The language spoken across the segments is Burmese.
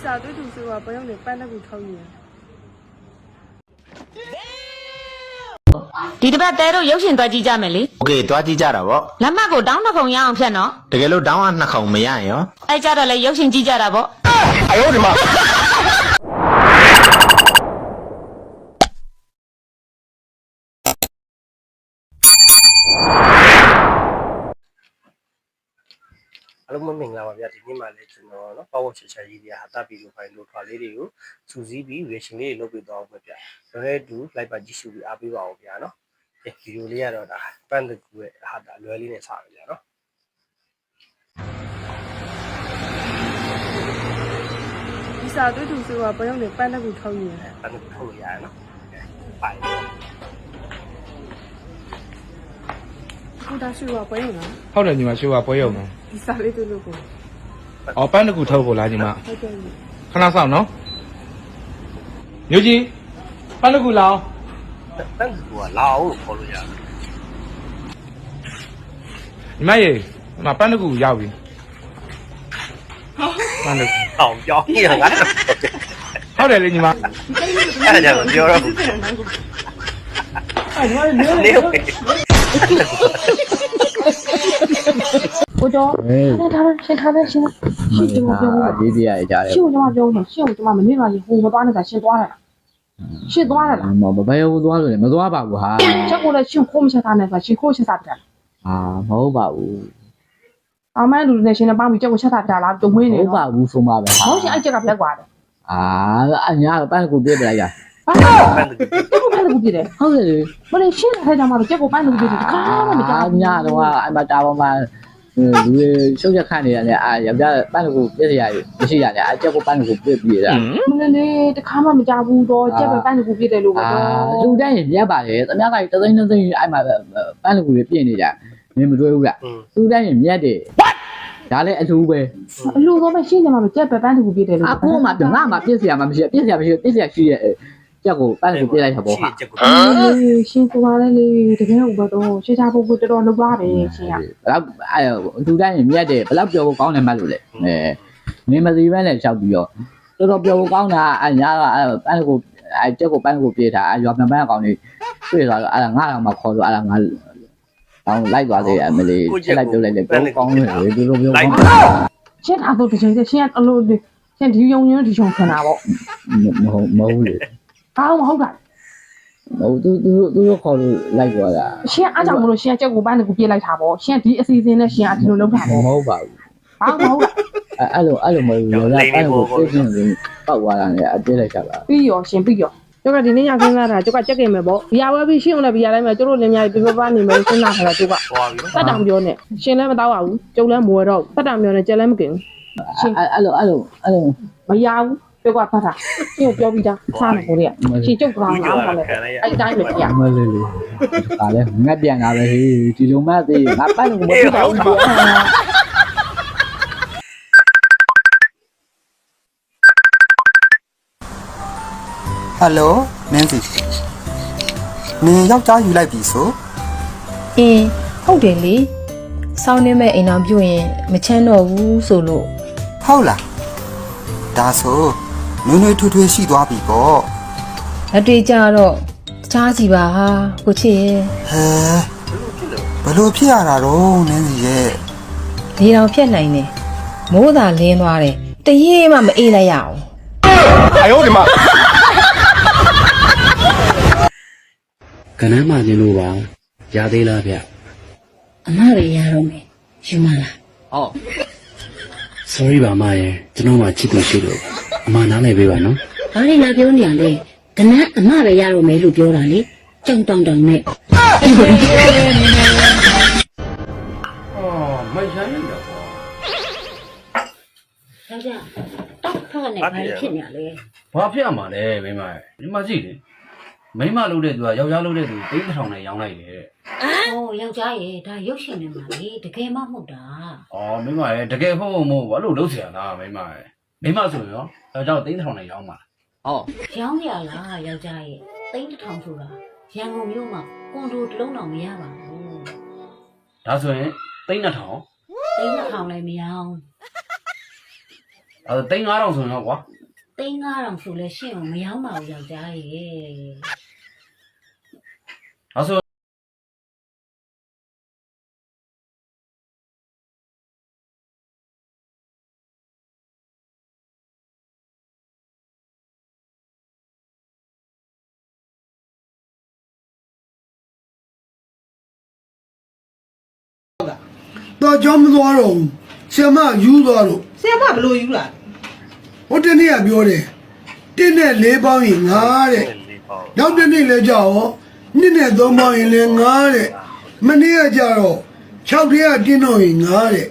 စာတွေ့သူဆိုတော့ဘယ်ရောက်နေပန်းတစ်ခုထောက်နေဒီတစ်ပတ်တဲတို့ရုပ်ရှင်တွားကြည့်ကြမယ်လေ။ Okay တွားကြည့်ကြတာပေါ့။လက်မှတ်ကိုတောင်းနှစ်ခုရအောင်ဖြတ်နော်။တကယ်လို့တောင်းအောင်နှစ်ခုမရရင်ရော။အဲ့ကြတော့လေရုပ်ရှင်ကြည့်ကြတာပေါ့။အယောဒီမှာအလုံးမမင်္ဂလာပါဗျာဒီနေ့မှလည်းကျွန်တော်နော်ပေါ့ဝချာချာကြီးတွေဟာတပ်ပြီးလို့ဖိုင်လို့ထွာလေးတွေကိုစူးစီးပြီး reaction လေးတွေလုပ်ပေးသွားအောင်ပဲဗျာလွယ်တူ like ပါကြည့်ရှုပြီးအားပေးပါအောင်ဗျာနော်ဗီဒီယိုလေးကတော့ဒါပန်းတကူရဲ့ဟာတာလွယ်လေးနဲ့စပါဗျာနော်ဒီစာတွေ့သူဆိုတော့ဘယ်ရောက်နေပန်းတစ်ခုထောက်နေပန်းတကူထုတ်လို့ရတယ်နော်ပိုင်ကိုတာရှိတော့ဘယ်ရောက်လားဟုတ်တယ်ညီမရှိုးကပွဲရုံနော်ဒီစာလေးတွေ့လို့ကိုအော်ပန်းတစ်ခုထုတ်ဖို့လားညီမဟုတ်ကဲ့ခဏဆောင်နော်ညိုကြီးပန်းတစ်ခုလောင်းပန်းတကူကလာအောင်လို့ခေါ်လို့ရတယ်ညီမရေဒီမှာပန်းတစ်ခုရောက်ပြီပန်းတစ်ခုအောင်ပြောင်းနေတာငါဟုတ်တယ်လေညီမအဲ့ဒါကြောင့်ပြောတော့အဲ့ဒီနေ我叫，先听我表妹，ဒီပြရကြတယ်先我他妈表妹，先我他妈没那以后我端那个先端来了，先端来了，မဘယ်ဟုတ်သွားလို့လဲမသွားပါဘူးဟာ结果呢先空没下他那个，先空先啥不了，အာမဟုတ်ပါဘူး俺们路那现在把我结果下他不了，就没那ဟုတ်ပါ个，ဘူးဆိုမှာပဲဟာ好像爱这个别管的，အာအညာပန်းကူပြပြလိုက်ကြ啊，结果搬都不别的，ဟုတ်တယ်လေ我那现在才讲嘛，结果搬都不别的，看嘛没讲，ညတော့အဲ့မှာတာပေါ်မှာလူတွေရှုပ်ရက်ခန့်နေရတယ်အာယောက်ျားပန်းကူပြရရမရှိရတယ်အချက်ကိုပန်းကူပြပြတာ我那嘞，这看嘛没讲不多，结果搬都不别的路，အာလူတိုင်းမြတ်ပါတယ်သမ ्या ကတသိန်းသိန်းအဲ့မှာပန်းကူတွေပြည့်နေကြမင်းမတွေ့ဘူးလားလူတိုင်းမြတ်တယ်ဒါလည်းအထူးပဲ路都没现在嘛，结果搬都不别的路，အခုမှပြောငါမှပြည့်စရာမှမရှိပြည့်စရာမရှိပြည့်စရာရှိရဲ့ချက်ကိုပန်းကူပြလိုက်တာပေါ့ဟာ先做完了嘞，这边我都学家不这种都抓呗，先呀。ဘလောက်အဲ့လူတိုင်းမြတ်တယ်ဘလောက်ပြောဖို့ကောင်းတယ်မှတ်လို့လေနေမစီပဲနဲ့လျှောက်ပြီးတော့တော်တော်ပြောဖို့ကောင်းတာအညာကပန်းကူအဲ့ချက်ကိုပန်းကူပြေးတာရွာပြန်ပန်းကောင်လေးတွေ့သွားတော့အဲ့ဒါငါတော့မှခေါ်လို့အဲ့ဒါငါတောင်းလိုက်သွားသေးတယ်အမလေးချက်လိုက်ပြုတ်လိုက်လေပြောကောင်းတယ်လေဒီလိုပြောကောင်း现在都这些，现在路的，现在用的地方看哪不？မဟုတ်လေ 啊，我好看。ဟိုသူခေါ်လို့လိုက်သွားတာ现在俺家我说，现在结果搬那个别来查不？现在第一时间呢，现在这种弄查不？မဟုတ်ပါဘူး啊，我好看。အဲ့လိုမဟုတ်ဘူးလားအဲ့လိုပြည့်စုံနေပောက်သွားတာလေအပြည့်လိုက်တာပါ必要，先必要。这个今天要看啥？这个这个没包，也我比信用的比来没，就是人家比如把你们先拿回来这个，不当标呢，现在没打完，就来摸着，不当标呢，就来没给。အဲ့လို没要。别管他，因为表比较差那个的，先就不让拿回来，哎，咱也没呀。မလေးလေးဒါလည်းငတ်ပြန်တာပဲဟေးဒီလိုမှသေးငါပတ်လို့မဖြစ်ပါဘူးဟယ်လိုနင်းစီနင်ယောက်ျားယူလိုက်ပြီဆိုဟုတ်တယ်လေစောင်းနေမဲ့အိမ်အောင်ပြုတ်ရင်မချမ်းတော့ဘူးဆိုလို့ဟုတ်လားဒါဆိုနွေးနွေးထွေးထွေးရှိသွားပြီပေါ့လက်တွေကြတော့တခြားစီပါဟာကိုချစ်ရဲ့ဟဲဘယ်လိုဖြစ်ရတာတော့နင်းစီရဲ့လေတောင်ဖြတ်နိုင်တယ်မိုးသာလင်းသွားတယ်တရေမှမအေးလိုက်ရအောင်အယောဒီမှာကနန်းမကျင်လို့ပါရသေးလားဗျအမရရတော့မယ်ယူမလားဟုတ် sorry ပါမရဲ့ကျွန်တော်မှချစ်သူရှိလို့အမနားနေပေးပါနော်ဘာလဲလာပြောနေရလဲကနန်းအမရရတော့မယ်လို့ပြောတာလေကြောင်တောင်တောင်နဲ့မရိုင်းတော့ဆရာတောက်ဖက်နဲ့ဘာဖြစ်နေရလဲဘာဖြစ်ရမှာလဲမိမရဲ့ဒီမှာကြည့်လေမိမလုပ်တဲ့သူကယောက်ျားလုပ်တဲ့သူတိတ်တစ်ထောင်နဲ့ရောင်းလိုက်တယ်အော်ယောက်ျားရဲ့ဒါရုပ်ရှင်နေမှာလေတကယ်မှမဟုတ်တာအော်မိမရဲ့တကယ်ဟုတ်မဟုတ်ဘာလို့လုပ်เสียလားမိမရဲ့မိမဆိုရောယောက်ျားတိတ်တစ်ထောင်နဲ့ရောင်းပါဟုတ်ရောင်းရလားယောက်ျားရဲ့တိတ်တစ်ထောင်ဆိုတာရန်ကုန်မြို့မှာကွန်ဒိုတစ်လုံးတော့မရပါဘူးဒါဆိုရင်တိတ်2000တိတ်2000လည်းမရအောင် 3500ဆိုရင်တော့ကွာ 3500ဆိုလဲရှင့်ကိုမရောင်းပါဘူးယောက်ျားရဲ့ အဲ့ဆို တော့ကြောင်းမသွားတော့ဘူးဆရာမယူသွားတော့ ဆရာမဘလို့ယူလာ ဟိုတနေ့ကပြောတယ်1နဲ့4ပေါင်းရင်9တဲ့နောက်တစ်နေ့လည်းကြောက်ရော2နဲ့3ပေါင်းရင်လည်း9တဲ့မနေ့ကကြတော့6တည်းကတင်းတော့ရင်9တဲ့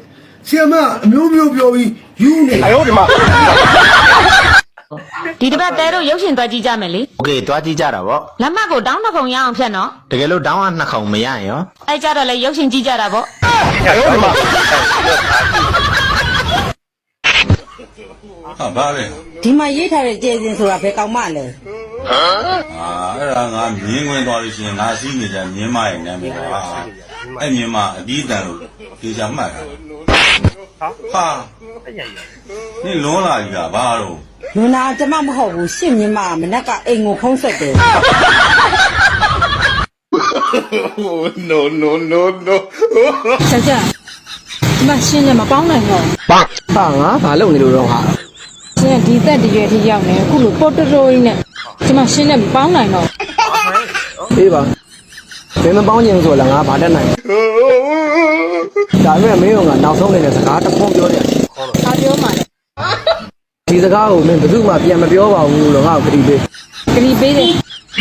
ဆရာမအမျိုးမျိုးပြောပြီးယူနေအယောဒီမှာ ဒီတစ်ပတ်တဲတို့ရုပ်ရှင်သွားကြည့်ကြမယ်လေ โอเคတွားကြည့်ကြတာဗော လက်မှတ်ကိုတောင်းနှစ်ခုံရအောင်ဖြတ်နော် တကယ်လို့တောင်းအောင်နှစ်ခေါင်မရရင်ရော အဲ့ကြတော့လေရုပ်ရှင်ကြည့်ကြတာဗော ဟာဘာလဲ ဒီမှာရေးထားတဲ့ကျေစင်ဆိုတာဘယ်ကောင်မှလဲ အဲ့ဒါငါမြင်းဝင်သွားလို့ရှိရင်ငါစီးနေကြမြင်းမရဲ့နာမည်ပါအဲ့မြင်းမအပြီးတန်လို့ကြေချာမှတ်တာဟာนี่လွန်လာပြီလားဘာလို့ လူနာကျမမဟုတ်ဘူးရှင့်မြင်မမနက်ကအိမ်ကိုဖုံးဆက်တယ် no no no no ဆရာဒီမှာရှင်းနေမပေါင်းနိုင်တော့ ဟာငါဘာလုပ်နေလို့တော့ဟာ ရှင်းဒီသက်တရွယ်ထိရောက်နေအခုလိုပေါ်တိုတိုကြီးနဲ့ဒီမှာရှင်းနေမပေါင်းနိုင်တော့ အေးပါဘယ်မပေါင်းခြင်းဆိုလားငါဘာတတ်နိုင်ဒါပေမဲ့မင်းကနောက်ဆုံးနေတဲ့စကားတစ်ခုပြောတယ် အားပြောမှလည်း ဒီစကားကိုမင်းဘယ်သူမှပြန်မပြောပါဘူးလို့ငါ့ကိုခရီးပေး ခရီးပေးတယ် တ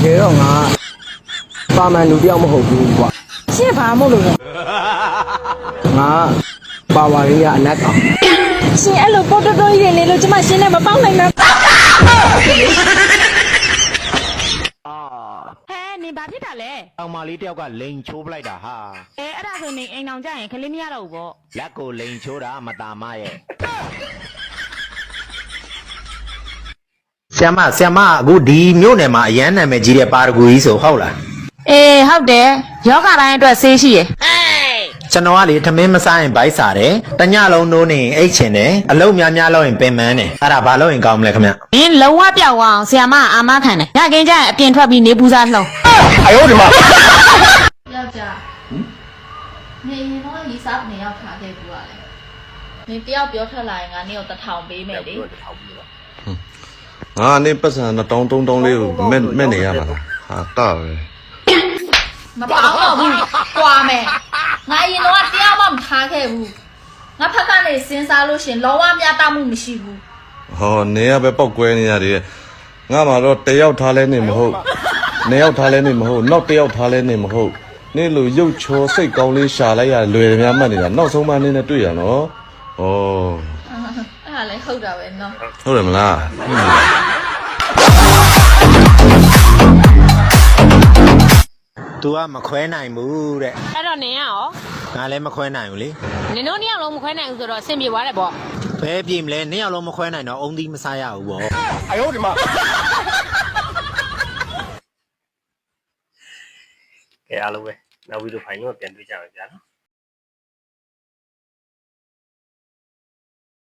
ကယ်တော့ငါပါမန်လူတယောက်မဟုတ်ဘူးကွာ ရှင်းဘာမို့လို့လဲ ငါပါဝါရင်းကအနက်ကောင် ရှင်းအဲ့လိုပေါ်တိုတိုကြီးနေလို့ကျမရှင်းနေမပေါင်းနိုင်တော့ ဟဲနေဘာဖြစ်တာလဲ အောင်မလေးတယောက်ကလိန်ချိုးပလိုက်တာဟာ အဲ့ဒါဆိုနေအိမ်အောင်ကြရင်ခလေးမရတော့ဘူးဗော လက်ကိုလိန်ချိုးတာမตาမရဲ့ဆ iam မအခုဒီမြို့နယ်မှာအရန်နာမည်ကြီးတဲ့ပါရဂူကြီးဆိုဟုတ်လား အေးဟုတ်တယ်ယောဂတိုင်းအတွက်ဆေးရှိရယ် ကျွန်တော်ကလေထမင်းမစားရင်ဗိုက်စားတယ်တညလုံးနိုးနေရင်အိတ်ချင်တယ်အလုံးများများလုပ်ရင်ပင်ပန်းတယ်အဲ့ဒါဘာလုပ်ရင်ကောင်းမလဲခင်ဗျ မင်းလုံးဝပြောက်အောင်ဆရာမအာမခံတယ်ညကင်းကျရင်အပြင်ထွက်ပြီးနေပူစားလှုံ အယောဒီမှာ ယောက်ျားနေရင်တော့ရီစားနေရောက်ထားခဲ့ဘူးကလေမင်းတယောက်ပြောထွက်လာရင်ငါနေ့ကို1000ပေးမယ်လေ ငါနဲ့ပတ်စံ1000 3000လေးကိုမဲ့နေရမှာလားဟာတာပဲ မပေါင်းတော့ဘူးကွာမယ်ငါအရင်တော့တယောက်မှမထားခဲ့ဘူးငါဖက်ကနေစဉ်းစားလို့ရှင်လောကမြတ်တမှုမရှိဘူး ဟောနေရပဲပောက်ကွဲနေရတယ်ငါမှတော့တယောက်ထားလဲနေမဟုတ်နှစ်ယောက်ထားလဲနေမဟုတ်နောက်တယောက်ထားလဲနေမဟုတ်နေလိုရုပ်ချောစိတ်ကောင်းလေးရှာလိုက်ရလွယ်တယ်များမှတ်နေတာနောက်ဆုံးမှနေနဲ့တွေ့ရနော်ဩ အဲ့ဒါလည်းဟုတ်တာပဲနော် ဟုတ်တယ်မလား तू ကမခွဲနိုင်ဘူးတဲ့ အဲ့တော့နင်ရော ငါလည်းမခွဲနိုင်ဘူးလေ နင်တို့နှစ်ယောက်လုံးမခွဲနိုင်ဘူးဆိုတော့အဆင်ပြေသွားတယ်ဗော ဘဲပြေမလဲနှစ်ယောက်လုံးမခွဲနိုင်တော့အုံသီးမစားရဘူးဗော အယောဒီမှာကဲအားလုံးပဲနောက်ဗီဒီယိုဖိုင်တော့ပြန်တွေ့ကြမယ်ဗျာနော်